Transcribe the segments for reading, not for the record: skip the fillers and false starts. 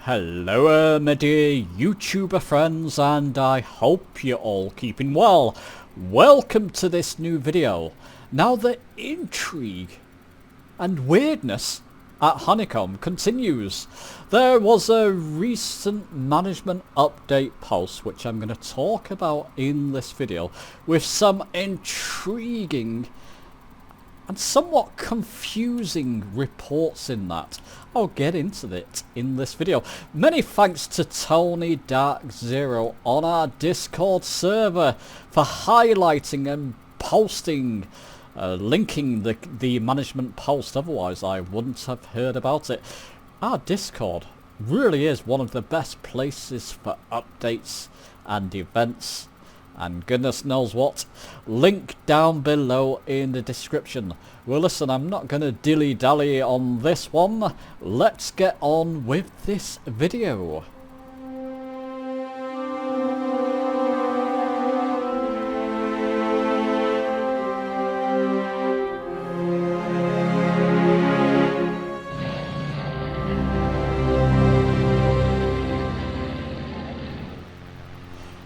Hello my dear YouTuber friends, and I hope you're all keeping well. Welcome to this new video. Now the intrigue and weirdness at Honeycomb continues. There was a recent management update post which I'm going to talk about in this video with some intriguing and somewhat confusing reports in that. I'll get into it in this video. Many thanks to Tony Dark Zero on our Discord server for highlighting and posting, linking the management post. Otherwise I wouldn't have heard about it. Our Discord really is one of the best places for updates and events and goodness knows what. Link down below in the description. Well listen, I'm not going to dilly-dally on this one. Let's get on with this video.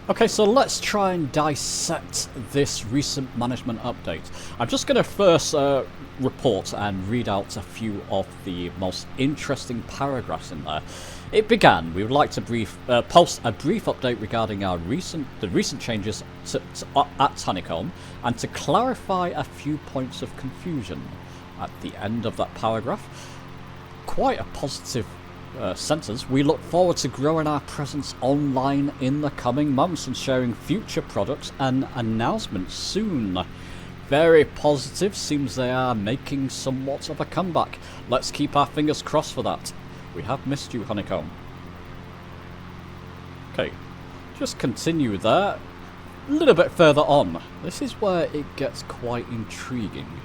Okay, so let's try and dissect this recent management update. I'm just going to first report and read out a few of the most interesting paragraphs in there. It began, we would like to post a brief update regarding the recent changes at Honeycomb, and to clarify a few points of confusion. At the end of that paragraph, quite a positive sentence. We look forward to growing our presence online in the coming months and sharing future products and announcements soon. Very positive. Seems they are making somewhat of a comeback. Let's keep our fingers crossed for that. We have missed you, Honeycomb. Okay, just continue there. A little bit further on. This is where it gets quite intriguing.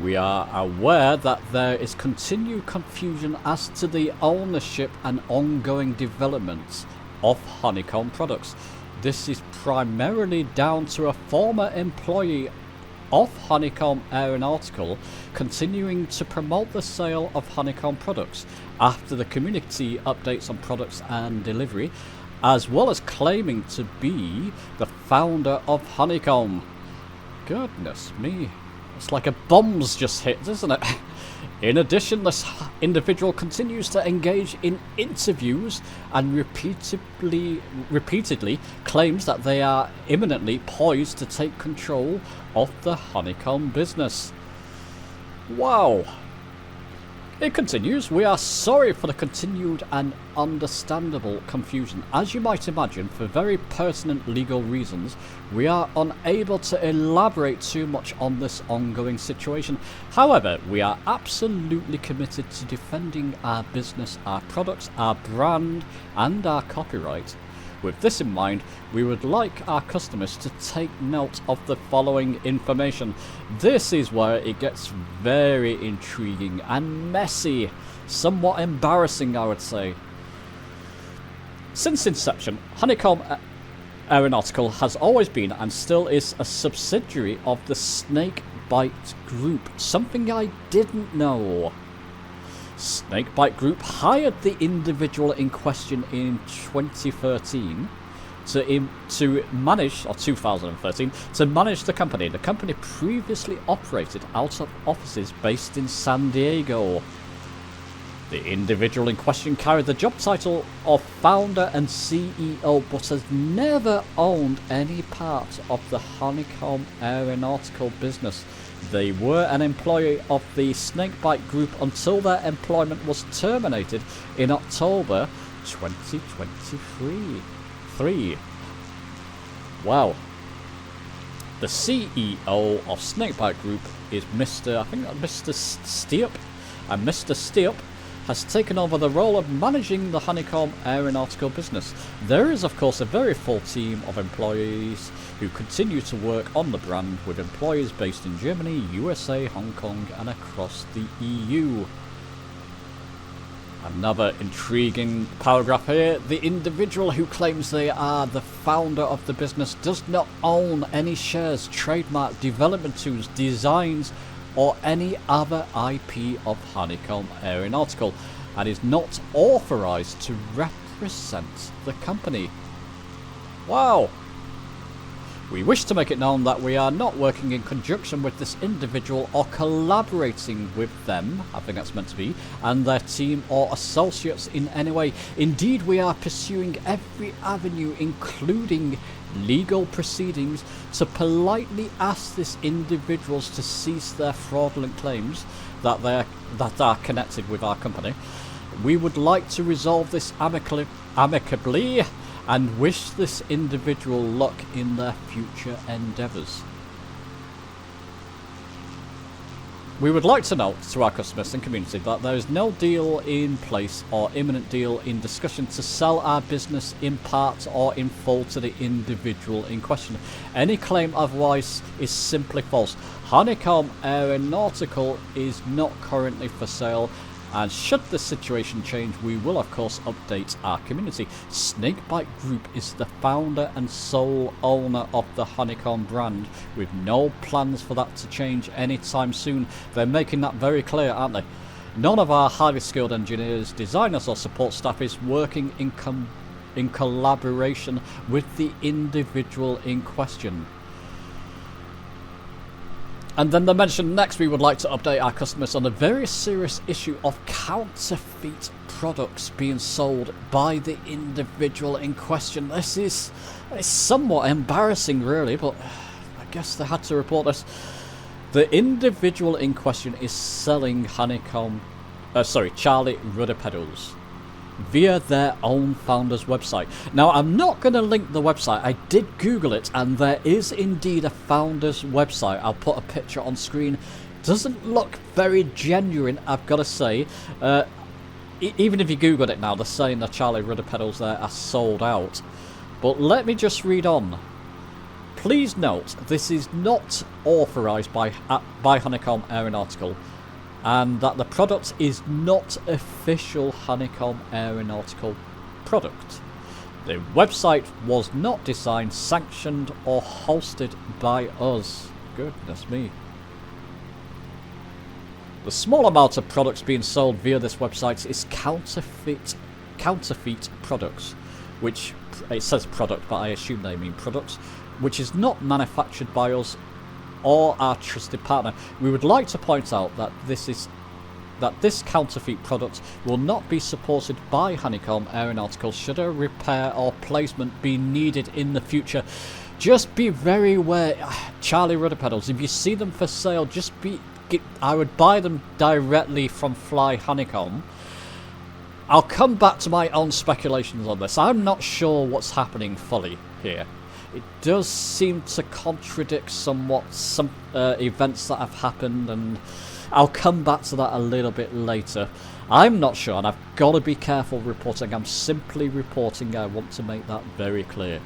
We are aware that there is continued confusion as to the ownership and ongoing developments of Honeycomb products. This is primarily down to a former employee of Honeycomb Aeronautical continuing to promote the sale of Honeycomb products after the community updates on products and delivery, as well as claiming to be the founder of Honeycomb. Goodness me. It's like a bomb's just hit, isn't it? In addition, this individual continues to engage in interviews and repeatedly claims that they are imminently poised to take control of the Honeycomb business. Wow. It continues, we are sorry for the continued and understandable confusion. As you might imagine, for very pertinent legal reasons, we are unable to elaborate too much on this ongoing situation. However, we are absolutely committed to defending our business, our products, our brand, and our copyright. With this in mind, we would like our customers to take note of the following information. This is where it gets very intriguing and messy, somewhat embarrassing, I would say. Since inception, Honeycomb Aeronautical has always been and still is a subsidiary of the Snakebite Group, something I didn't know. Snakebite Group hired the individual in question in 2013 to manage, or 2013, to manage the company. The company previously operated out of offices based in San Diego. The individual in question carried the job title of founder and CEO, but has never owned any part of the Honeycomb Aeronautical business. They were an employee of the Snakebite Group until their employment was terminated in October 2023. Wow. The CEO of Snakebite Group is Mr. Steep, and Mr. Steep has taken over the role of managing the Honeycomb Aeronautical business. There is of course a very full team of employees who continue to work on the brand, with employees based in Germany, USA, Hong Kong and across the EU. Another intriguing paragraph here. The individual who claims they are the founder of the business does not own any shares, trademark, development tools, designs or any other IP of Honeycomb Aeronautical. and is not authorized to represent the company. Wow! We wish to make it known that we are not working in conjunction with this individual or collaborating with them, I think that's meant to be, and their team or associates in any way. Indeed, we are pursuing every avenue, including legal proceedings, to politely ask these individuals to cease their fraudulent claims that are connected with our company. We would like to resolve this amicably and wish this individual luck in their future endeavours. We would like to note to our customers and community that there is no deal in place or imminent deal in discussion to sell our business in part or in full to the individual in question. Any claim otherwise is simply false. Honeycomb Aeronautical is not currently for sale, and should the situation change, we will of course update our community. Snakebite Group is the founder and sole owner of the Honeycomb brand, with no plans for that to change anytime soon. They're making that very clear, aren't they? None of our highly skilled engineers, designers or support staff is working in collaboration with the individual in question. And then they mentioned next, we would like to update our customers on a very serious issue of counterfeit products being sold by the individual in question. This is somewhat embarrassing really, but I guess they had to report this. The individual in question is selling Charlie Rudder pedals via their own founder's website. Now, I'm not going to link the website. I did Google it, and there is indeed a founder's website. I'll put a picture on screen. Doesn't look very genuine, I've got to say. Even if you Googled it now, they're saying the Charlie Rudder pedals there are sold out. But let me just read on. Please note, this is not authorised by Honeycomb Aeronautical, and that the product is not official Honeycomb Aeronautical product. The website was not designed, sanctioned or hosted by us. Goodness me. The small amount of products being sold via this website is counterfeit products, which it says product, but I assume they mean products, which is not manufactured by us or our trusted partner. We would like to point out that this counterfeit product will not be supported by Honeycomb Aeronautical should a repair or placement be needed in the future. Just be very aware, Charlie Rudder pedals, if you see them for sale, I would buy them directly from Fly Honeycomb. I'll come back to my own speculations on this. I'm not sure what's happening fully here. It does seem to contradict somewhat some events that have happened, and I'll come back to that a little bit later. I'm not sure, and I've got to be careful reporting. I'm simply reporting. I want to make that very clear.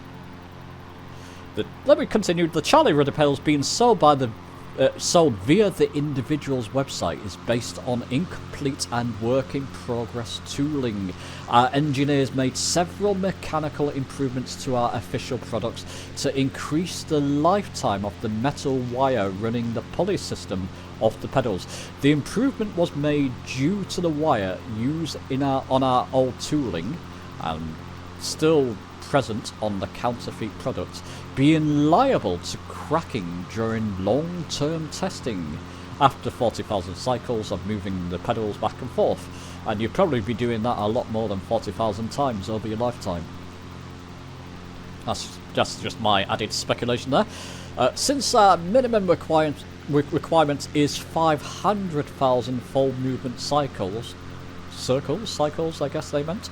Let me continue. The Charlie Rudder pedals being sold via the individual's website is based on incomplete and work in progress tooling. Our engineers made several mechanical improvements to our official products to increase the lifetime of the metal wire running the pulley system of the pedals. The improvement was made due to the wire used on our old tooling and still present on the counterfeit products being liable to cracking during long-term testing after 40,000 cycles of moving the pedals back and forth, and you'd probably be doing that a lot more than 40,000 times over your lifetime. That's just my added speculation there. Since our minimum requirement is 500,000 full movement cycles I guess they meant,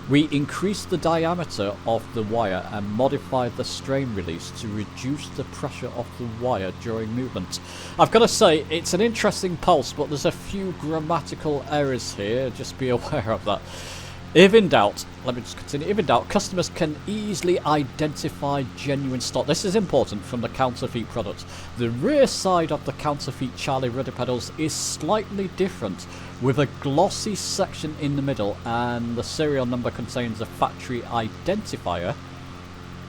we increased the diameter of the wire and modified the strain release to reduce the pressure of the wire during movement. I've got to say, it's an interesting pulse, but there's a few grammatical errors here, just be aware of that. If in doubt, let me just continue. If in doubt, customers can easily identify genuine stock. This is important from the counterfeit product. The rear side of the counterfeit Charlie Rudder pedals is slightly different, with a glossy section in the middle, and the serial number contains a factory identifier,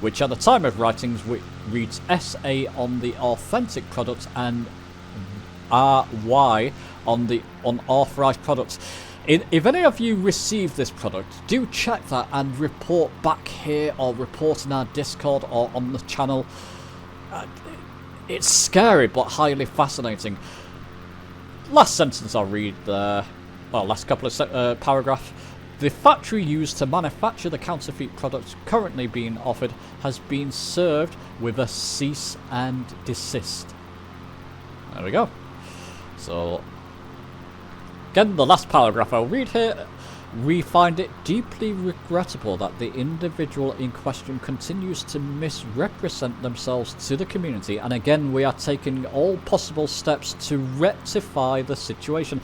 which at the time of writings reads SA on the authentic product and RY on the unauthorized products. If any of you receive this product, do check that and report back here or report in our Discord or on the channel. It's scary but highly fascinating. Last sentence I'll read there. Well, last couple of paragraphs. The factory used to manufacture the counterfeit products currently being offered has been served with a cease and desist. There we go. So, again, the last paragraph I'll read here. We find it deeply regrettable that the individual in question continues to misrepresent themselves to the community, and again we are taking all possible steps to rectify the situation.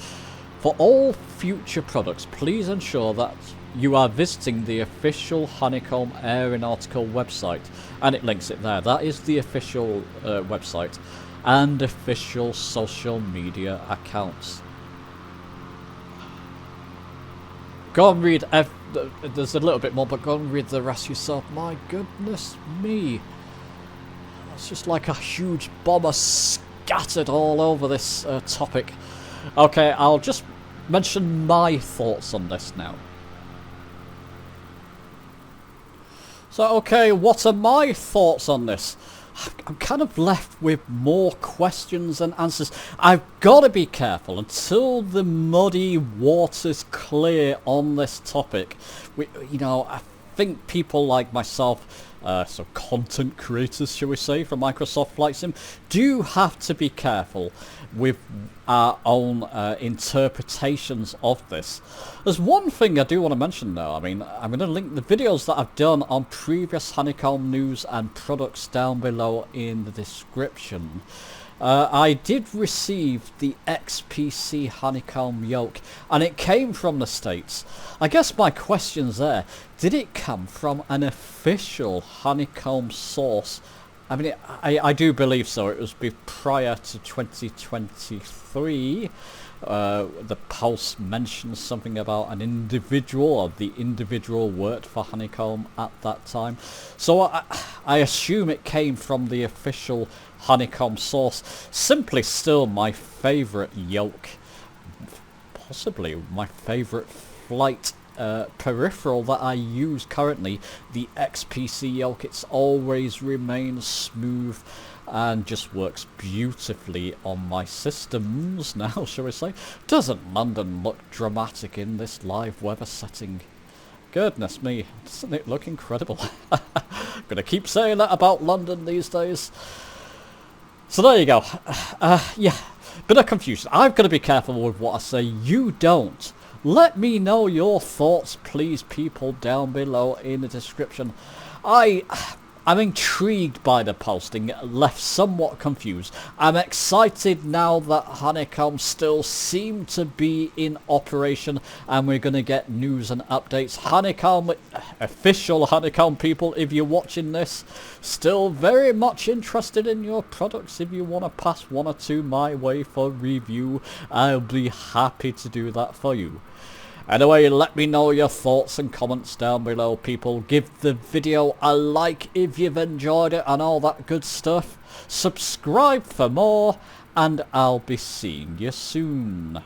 For all future products, please ensure that you are visiting the official Honeycomb Aeronautical website, and it links it there. That is the official website, and official social media accounts. Go and read, there's a little bit more, but go and read the rest yourself. My goodness me. It's just like a huge bomber scattered all over this topic. Okay, I'll just mention my thoughts on this now. So, okay, what are my thoughts on this? I'm kind of left with more questions than answers. I've got to be careful until the muddy waters clear on this topic. You know, I think people like myself, so content creators, shall we say, from Microsoft Flight Sim, do have to be careful with our own interpretations of this. There's one thing I do want to mention though. I mean, I'm going to link the videos that I've done on previous Honeycomb news and products down below in the description. I did receive the XPC Honeycomb yoke, and it came from the States. I guess my question's there, did it come from an official Honeycomb source? I mean, I do believe so. It was prior to 2023. The Pulse mentioned something about an individual, or the individual worked for Honeycomb at that time. So I assume it came from the official Honeycomb source. Simply still my favourite yoke. Possibly my favourite flight peripheral that I use currently, the XPC yoke. It's always remains smooth and just works beautifully on my systems now, shall we say. Doesn't London look dramatic in this live weather setting? Goodness me, doesn't it look incredible? Gonna keep saying that about London these days. So there you go. Yeah, bit of confusion. I've got to be careful with what I say. You don't. Let me know your thoughts, please, people, down below in the description. I'm intrigued by the posting, left somewhat confused. I'm excited now that Honeycomb still seem to be in operation, and we're going to get news and updates. Honeycomb, official Honeycomb people, if you're watching this, still very much interested in your products. If you want to pass one or two my way for review, I'll be happy to do that for you. Anyway, let me know your thoughts and comments down below, people. Give the video a like if you've enjoyed it and all that good stuff. Subscribe for more, and I'll be seeing you soon.